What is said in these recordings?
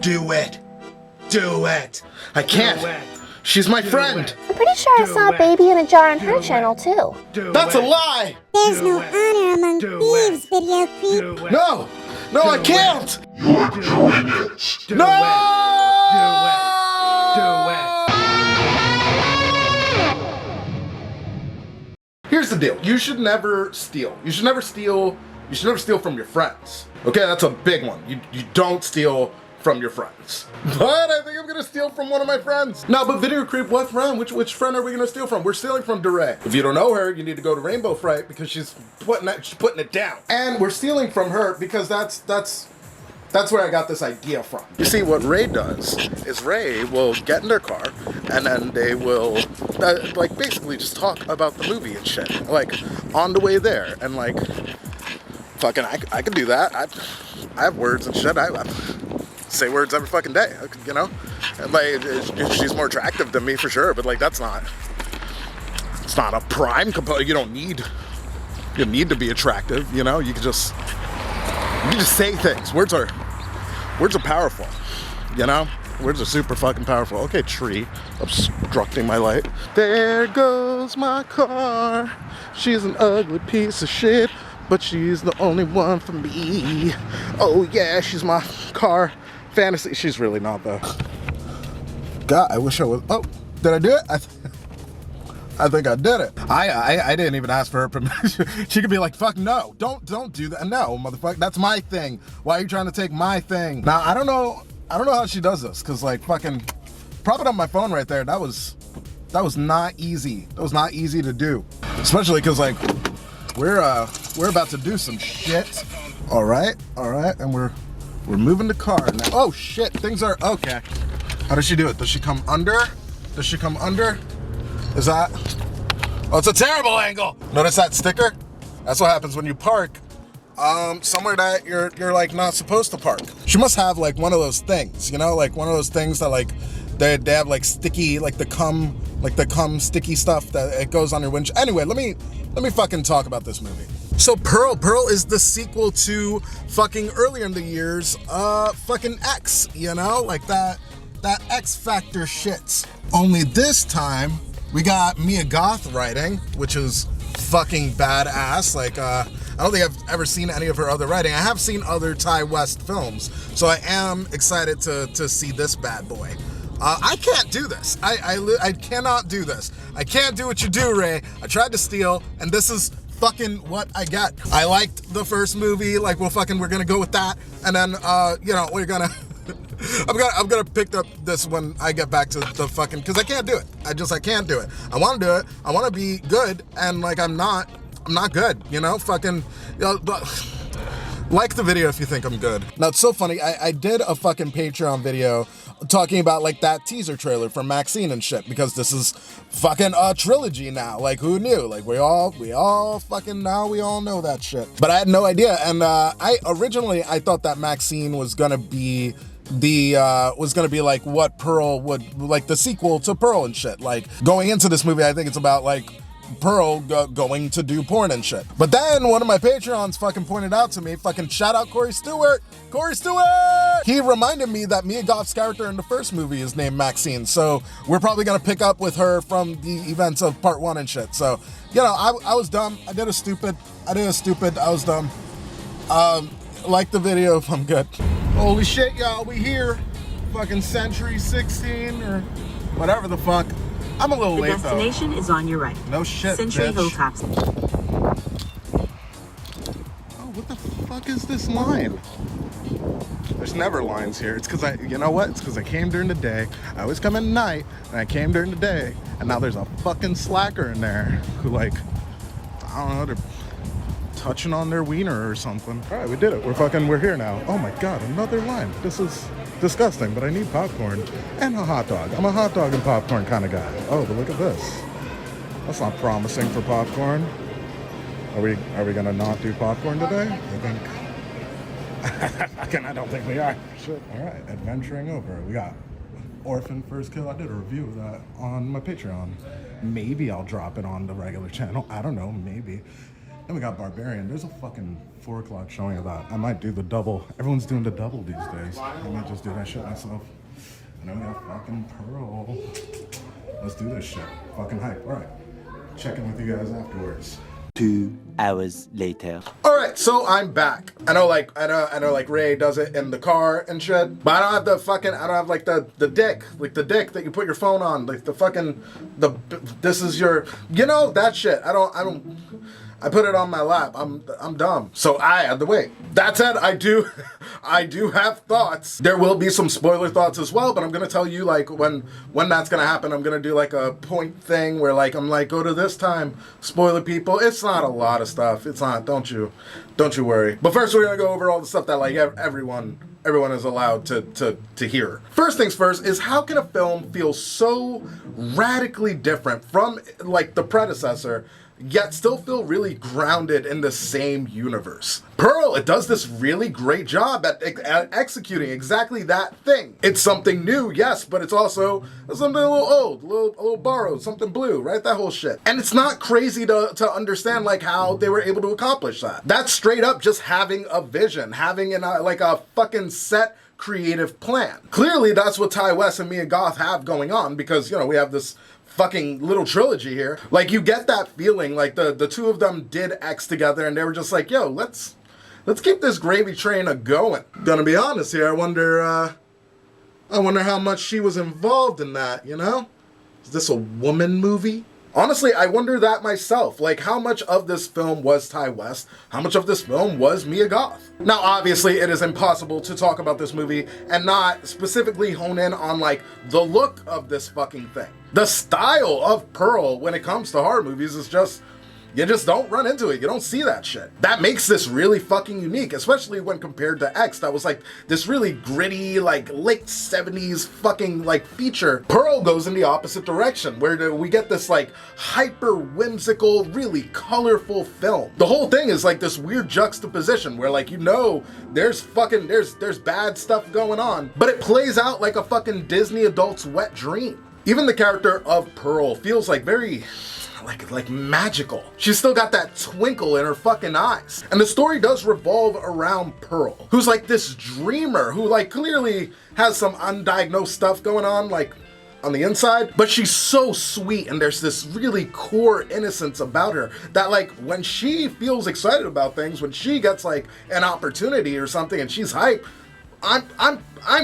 Do it. Do it. I can't. She's my friend. I'm pretty sure I saw a baby in a jar on her channel, too. That's a lie. There's no honor among thieves, video creep. No. No, I can't. You're doing it. No. Here's the deal. You should never steal. You should never steal. You should never steal from your friends. Okay, that's a big one. You don't steal from your friends. But I think I'm gonna steal from one of my friends. No, but video creep, what friend? Which friend are we gonna steal from? We're stealing from DeRay. If you don't know her, you need to go to Rainbow Fright because she's putting it down. And we're stealing from her because that's where I got this idea from. You see, what Ray does is Ray will get in their car and then they will like basically just talk about the movie and shit. Like on the way there, and like fucking I could do that. I have words and shit. I say words every fucking day, you know? And like, she's more attractive than me for sure, but like, it's not a prime component. You don't need to be attractive, you know? You can just say things. Words are powerful, you know? Words are super fucking powerful. Okay, tree, obstructing my light. There goes my car. She's an ugly piece of shit, but she's the only one for me. Oh yeah, she's my car fantasy. She's really not though. God, I wish I was. Oh, did I do it? I think I did it. I didn't even ask for her permission. She could be like, fuck no, don't do that. No, motherfucker, that's my thing. Why are you trying to take my thing? Now I don't know how she does this, cause like fucking prop it on my phone right there. That was not easy. That was not easy to do, especially cause like we're about to do some shit. All right, and we're moving the car now. Oh shit, things are okay. How does she do it? Does she come under? Does she come under? Is that? Oh, it's a terrible angle. Notice that sticker? That's what happens when you park somewhere that you're like not supposed to park. She must have like one of those things, you know, like one of those things that like they have like sticky, like the cum sticky stuff that it goes on your windshield. Anyway, let me fucking talk about this movie. So Pearl is the sequel to fucking earlier in the years, fucking X, you know, like that X Factor shit. Only this time we got Mia Goth writing, which is fucking badass. Like, I don't think I've ever seen any of her other writing. I have seen other Ty West films, so I am excited to see this bad boy. I can't do this. I cannot do this. I can't do what you do, Ray. I tried to steal, and this is fucking what I get. I liked the first movie. Like, we're gonna go with that, and then you know, we're gonna. I'm gonna pick up this when I get back to the fucking, because I can't do it. I can't do it. I want to do it. I want to be good, and like I'm not good. You know, fucking. You know, like the video if you think I'm good. Now it's so funny. I did a fucking Patreon video talking about like that teaser trailer for Maxine and shit, because this is fucking a trilogy now. Like, who knew? Like, we all fucking now we all know that shit. But I had no idea, and I thought that Maxine was gonna be like what Pearl would, like the sequel to Pearl and shit. Like, going into this movie, I think it's about like Pearl going to do porn and shit. But then one of my Patreons fucking pointed out to me, fucking shout out Corey Stewart! He reminded me that Mia Goth's character in the first movie is named Maxine, so we're probably gonna pick up with her from the events of part 1 and shit. So, you know, I was dumb. I was dumb. Like the video if I'm good. Holy shit, y'all, we here. Fucking Century 16 or whatever the fuck. I'm a little late, though. The destination is on your right. No shit, Century bitch. Hilltops. Oh, what the fuck is this line? There's never lines here. It's because you know what? It's because I came during the day. I always come at night, and I came during the day, and now there's a fucking slacker in there who, like, I don't know, they're touching on their wiener or something. All right, we did it. We're here now. Oh my God, another line. This is disgusting, but I need popcorn and a hot dog. I'm a hot dog and popcorn kind of guy. Oh, but look at this. That's not promising for popcorn. Are we gonna not do popcorn today? I don't think we are. Shit. All right, adventuring over. We got Orphan First Kill. I did a review of that on my Patreon. Maybe I'll drop it on the regular channel. I don't know, maybe. Then we got Barbarian. There's a fucking 4 o'clock showing of that. I might do the double. Everyone's doing the double these days. I might just do that shit myself. And then we got fucking Pearl. Let's do this shit. Fucking hype. All right. Check in with you guys afterwards. 2 hours later. All right, so I'm back. I know, like Ray does it in the car and shit, but I don't have the dick that you put your phone on, like this is your, that shit. I put it on my lap. I'm dumb. So I had to wait. That said, I do have thoughts. There will be some spoiler thoughts as well, but I'm gonna tell you like when that's gonna happen. I'm gonna do like a point thing where like I'm like, go to this time, spoiler people. It's not a lot of stuff. It's not. Don't you worry. But first, we're gonna go over all the stuff that like everyone is allowed to hear. First things first is, how can a film feel so radically different from like the predecessor, yet still feel really grounded in the same universe? Pearl, it does this really great job at executing exactly that thing. It's something new, yes, but it's also something a little old, a little borrowed, something blue, right? That whole shit. And it's not crazy to understand like how they were able to accomplish that. That's straight up just having a vision, having a fucking set creative plan. Clearly, that's what Ty West and Mia Goth have going on, because, we have this fucking little trilogy here. Like, you get that feeling like the two of them did X together and they were just like, yo, let's keep this gravy train a-going. Gonna be honest here, I wonder how much she was involved in that, Is this a woman movie? Honestly, I wonder that myself. Like, how much of this film was Ty West? How much of this film was Mia Goth? Now, obviously, it is impossible to talk about this movie and not specifically hone in on, like, the look of this fucking thing. The style of Pearl when it comes to horror movies is just, you just don't run into it. You don't see that shit. That makes this really fucking unique, especially when compared to X. That was like this really gritty, like late 70s fucking like feature. Pearl goes in the opposite direction, where we get this like hyper whimsical, really colorful film. The whole thing is like this weird juxtaposition where like, there's bad stuff going on, but it plays out like a fucking Disney adult's wet dream. Even the character of Pearl feels like very like magical. She's still got that twinkle in her fucking eyes. And the story does revolve around Pearl, who's like this dreamer who like clearly has some undiagnosed stuff going on like on the inside, but she's so sweet and there's this really core innocence about her that like when she feels excited about things, when she gets like an opportunity or something and she's hype, I'm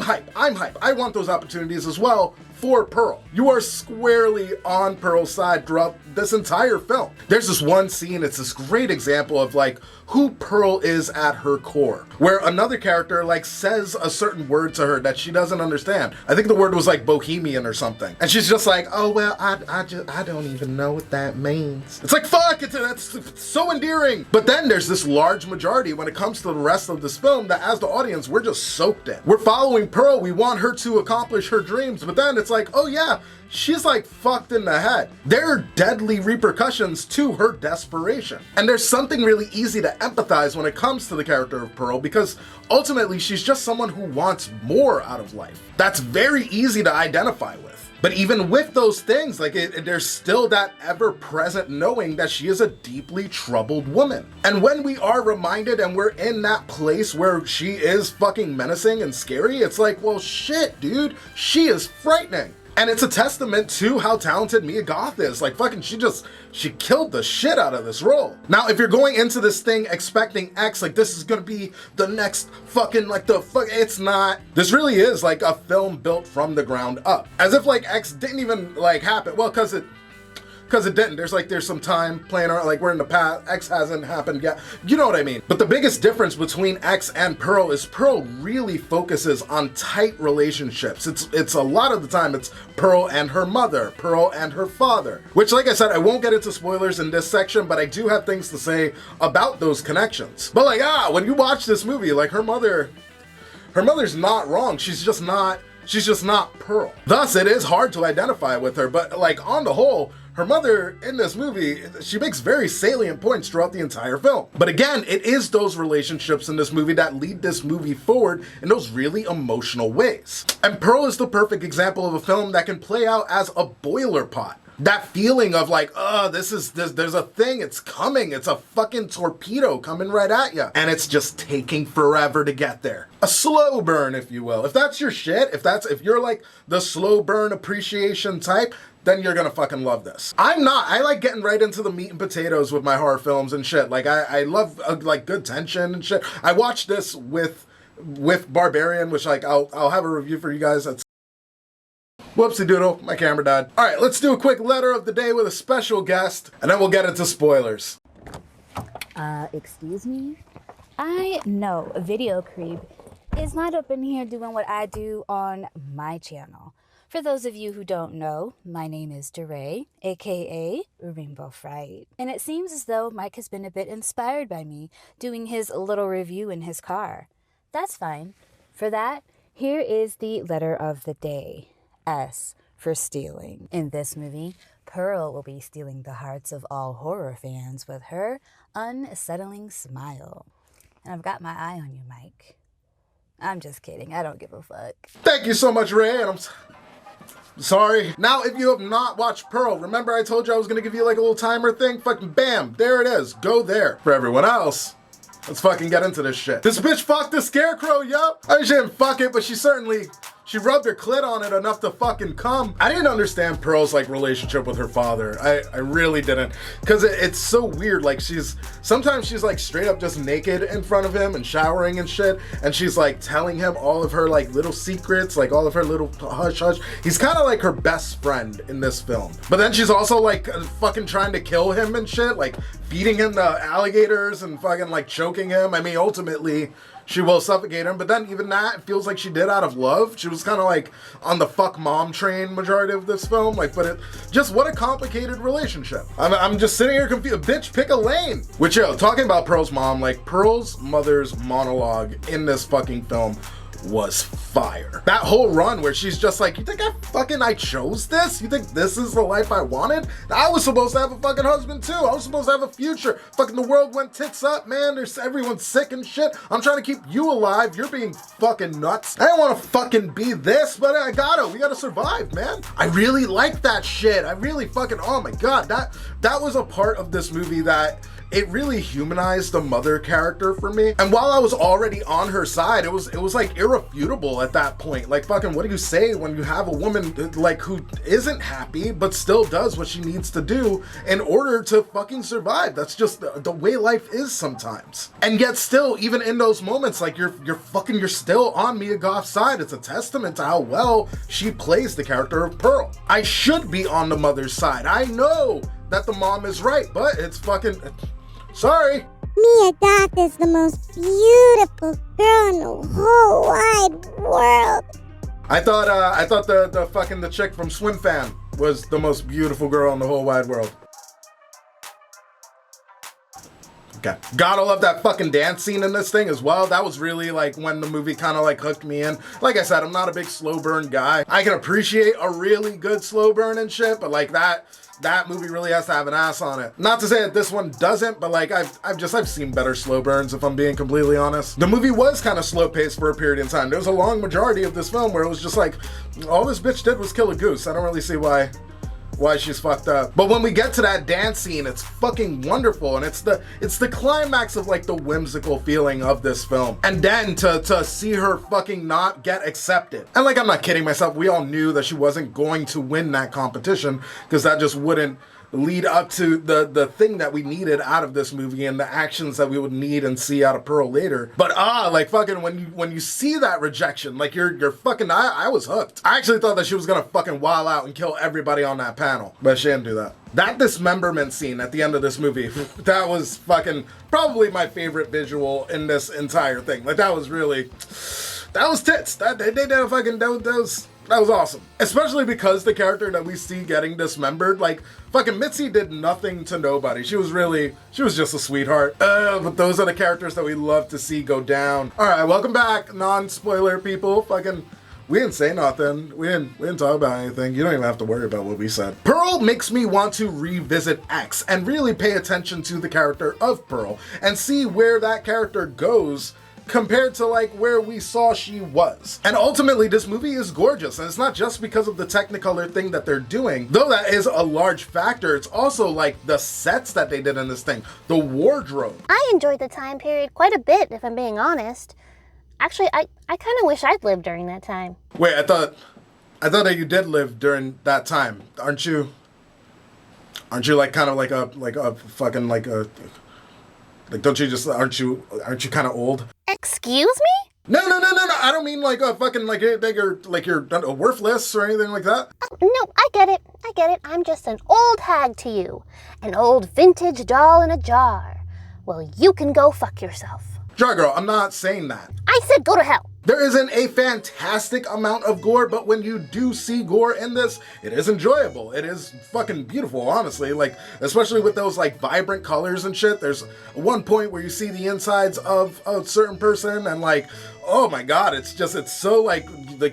hype. I want those opportunities as well for Pearl. You are squarely on Pearl's side throughout this entire film. There's this one scene, it's this great example of like who Pearl is at her core, where another character like says a certain word to her that she doesn't understand. I think the word was like bohemian or something. And she's just like, oh, well, I don't even know what that means. It's like, fuck, that's so endearing. But then there's this large majority when it comes to the rest of this film that as the audience, we're just soaked in. We're following Pearl, we want her to accomplish her dreams, but then it's like, oh yeah, she's like fucked in the head. There are deadly repercussions to her desperation. And there's something really easy to empathize when it comes to the character of Pearl, because ultimately she's just someone who wants more out of life. That's very easy to identify with. But even with those things, like there's still that ever-present knowing that she is a deeply troubled woman. And when we are reminded and we're in that place where she is fucking menacing and scary, it's like, well, shit, dude, she is frightening. And it's a testament to how talented Mia Goth is. Like, fucking, she killed the shit out of this role. Now, if you're going into this thing expecting X, like, this is gonna be the next fucking, like, it's not. This really is, like, a film built from the ground up. As if, like, X didn't even, like, happen. Well, because it didn't. There's some time playing around, like we're in the past, X hasn't happened yet. You know what I mean? But the biggest difference between X and Pearl is Pearl really focuses on tight relationships. It's a lot of the time it's Pearl and her mother, Pearl and her father, which, like I said, I won't get into spoilers in this section, but I do have things to say about those connections. But like, when you watch this movie, like her mother's not wrong. She's just not Pearl. Thus, it is hard to identify with her, but like on the whole, her mother in this movie, she makes very salient points throughout the entire film. But again, it is those relationships in this movie that lead this movie forward in those really emotional ways. And Pearl is the perfect example of a film that can play out as a boiler pot. That feeling of like, there's a thing, it's coming, it's a fucking torpedo coming right at you, and it's just taking forever to get there. A slow burn, if you will. If that's your shit, if you're like the slow burn appreciation type, then you're gonna fucking love this. I'm not. I like getting right into the meat and potatoes with my horror films and shit. Like I love like good tension and shit. I watched this with Barbarian, which like I'll have a review for you guys. That's whoopsie doodle, my camera died. All right, let's do a quick letter of the day with a special guest, and then we'll get into spoilers. Excuse me? I know Video Creep is not up in here doing what I do on my channel. For those of you who don't know, my name is DeRay, aka Rainbow Fright. And it seems as though Mike has been a bit inspired by me doing his little review in his car. That's fine. For that, here is the letter of the day. S for stealing. In this movie, Pearl will be stealing the hearts of all horror fans with her unsettling smile. And I've got my eye on you, Mike. I'm just kidding. I don't give a fuck. Thank you so much, Ray, and I'm sorry. Now, if you have not watched Pearl, remember I told you I was gonna give you like a little timer thing? Fucking bam, there it is. Go there. For everyone else, let's fucking get into this shit. This bitch fucked the scarecrow, yo. I didn't fuck it, but she rubbed her clit on it enough to fucking come. I didn't understand Pearl's like relationship with her father. I really didn't. Cause it's so weird. Like sometimes she's like straight up just naked in front of him and showering and shit. And she's like telling him all of her like little secrets, like all of her little hush hush. He's kind of like her best friend in this film. But then she's also like fucking trying to kill him and shit. Like feeding him the alligators and fucking like choking him. I mean, ultimately, she will suffocate him, but then even that, it feels like she did out of love. She was kind of like on the fuck mom train majority of this film. Like, but what a complicated relationship. I'm just sitting here confused. Bitch, pick a lane. Which, yo, talking about Pearl's mom, like Pearl's mother's monologue in this fucking film was fire. That whole run where she's just like, you think I chose this? You think this is the life I wanted? I was supposed to have a fucking husband too. I was supposed to have a future. Fucking the world went tits up, man. Everyone's sick and shit. I'm trying to keep you alive. You're being fucking nuts. I don't want to fucking be this, but I gotta. We gotta survive, man. I really like that shit. I really fucking, oh my God. That was a part of this movie that it really humanized the mother character for me. And while I was already on her side, it was like irrefutable at that point. Like fucking, what do you say when you have a woman like who isn't happy but still does what she needs to do in order to fucking survive? That's just the way life is sometimes. And yet still, even in those moments, like you're still on Mia Goth's side. It's a testament to how well she plays the character of Pearl. I should be on the mother's side. I know that the mom is right, but it's fucking, sorry. Mia Goth is the most beautiful girl in the whole wide world. I thought the chick from Swim Fan was the most beautiful girl in the whole wide world. Okay. Gotta love that fucking dance scene in this thing as well. That was really like when the movie kind of like hooked me in. Like I said, I'm not a big slow burn guy. I can appreciate a really good slow burn and shit, but like that movie really has to have an ass on it. Not to say that this one doesn't, but like I've seen better slow burns, if I'm being completely honest. The movie was kind of slow paced for a period in time. There was a long majority of this film where it was just like, all this bitch did was kill a goose. I don't really see why she's fucked up. But when we get to that dance scene, it's fucking wonderful, and it's the climax of like the whimsical feeling of this film. And then to see her fucking not get accepted. And like, I'm not kidding myself, we all knew that she wasn't going to win that competition, because that just wouldn't lead up to the thing that we needed out of this movie and the actions that we would need and see out of Pearl later. But like fucking when you see that rejection, like you're fucking, I was hooked. I actually thought that she was gonna fucking wild out and kill everybody on that panel, but she didn't do that. That dismemberment scene at the end of this movie, that was fucking probably my favorite visual in this entire thing. Like that was tits. They did a fucking, that was awesome. Especially because the character that we see getting dismembered, like, fucking Mitzi did nothing to nobody. She was just a sweetheart. But those are the characters that we love to see go down. Alright, welcome back, non-spoiler people. Fucking, we didn't say nothing. We didn't talk about anything. You don't even have to worry about what we said. Pearl makes me want to revisit X and really pay attention to the character of Pearl and see where that character goes compared to like where we saw she was. And ultimately this movie is gorgeous, and it's not just because of the Technicolor thing that they're doing, though that is a large factor. It's also like the sets that they did in this thing, the wardrobe. I enjoyed the time period quite a bit, if I'm being honest. Actually, I kind of wish I'd lived during that time. Wait, I thought that you did live during that time. Aren't you like kind of like a fucking like a, like, don't you just, aren't you kind of old? Excuse me? No. I don't mean like a fucking like you're worthless or anything like that. Oh, no, I get it. I'm just an old hag to you. An old vintage doll in a jar. Well, you can go fuck yourself. Jar Girl, I'm not saying that. I said go to hell. There isn't a fantastic amount of gore, but when you do see gore in this, it is enjoyable. It is fucking beautiful, honestly. Like, especially with those like vibrant colors and shit. There's one point where you see the insides of a certain person and like, oh my god, it's so like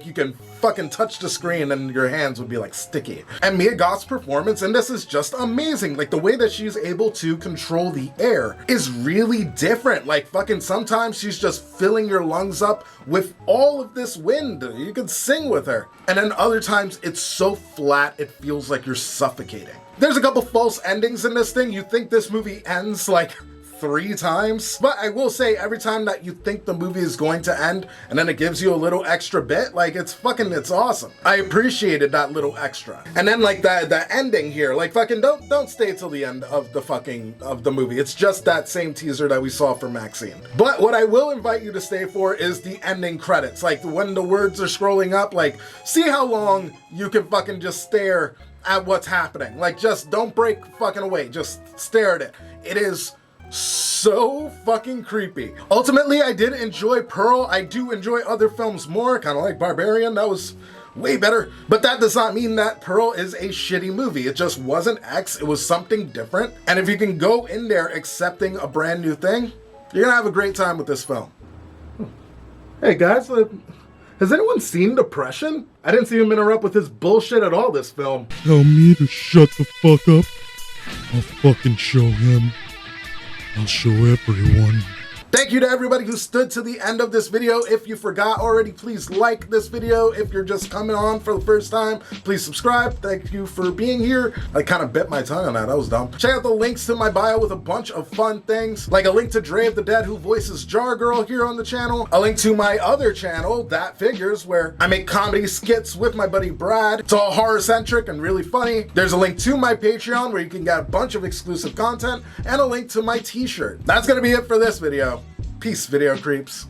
you can fucking touch the screen and your hands would be like sticky. And Mia Goth's performance in this is just amazing. Like the way that she's able to control the air is really different. Like fucking sometimes she's just filling your lungs up with all of this wind. You can sing with her. And then other times it's so flat it feels like you're suffocating. There's a couple false endings in this thing. You think this movie ends like 3 times, but I will say every time that you think the movie is going to end and then it gives you a little extra bit, like it's awesome. I appreciated that little extra. And then like the ending here, like fucking don't stay till the end of the movie. It's just that same teaser that we saw for Maxine. But what I will invite you to stay for is the ending credits. Like when the words are scrolling up, like see how long you can fucking just stare at what's happening. Like just don't break fucking away, just stare at it. It is so fucking creepy. Ultimately, I did enjoy Pearl. I do enjoy other films more, kind of like Barbarian. That was way better. But that does not mean that Pearl is a shitty movie. It just wasn't X. It was something different. And if you can go in there accepting a brand new thing, you're gonna have a great time with this film. Hey guys, has anyone seen Depression? I didn't see him interrupt with his bullshit at all this film. Tell me to shut the fuck up. I'll fucking show him. I'll show everyone. Thank you to everybody who stood to the end of this video. If you forgot already, please like this video. If you're just coming on for the first time, please subscribe. Thank you for being here. I kind of bit my tongue on that. That was dumb. Check out the links to my bio with a bunch of fun things, like a link to Dre of the Dead, who voices Jar Girl here on the channel, a link to my other channel, That Figures, where I make comedy skits with my buddy Brad. It's all horror-centric and really funny. There's a link to my Patreon where you can get a bunch of exclusive content, and a link to my t-shirt. That's gonna be it for this video. Peace, video creeps.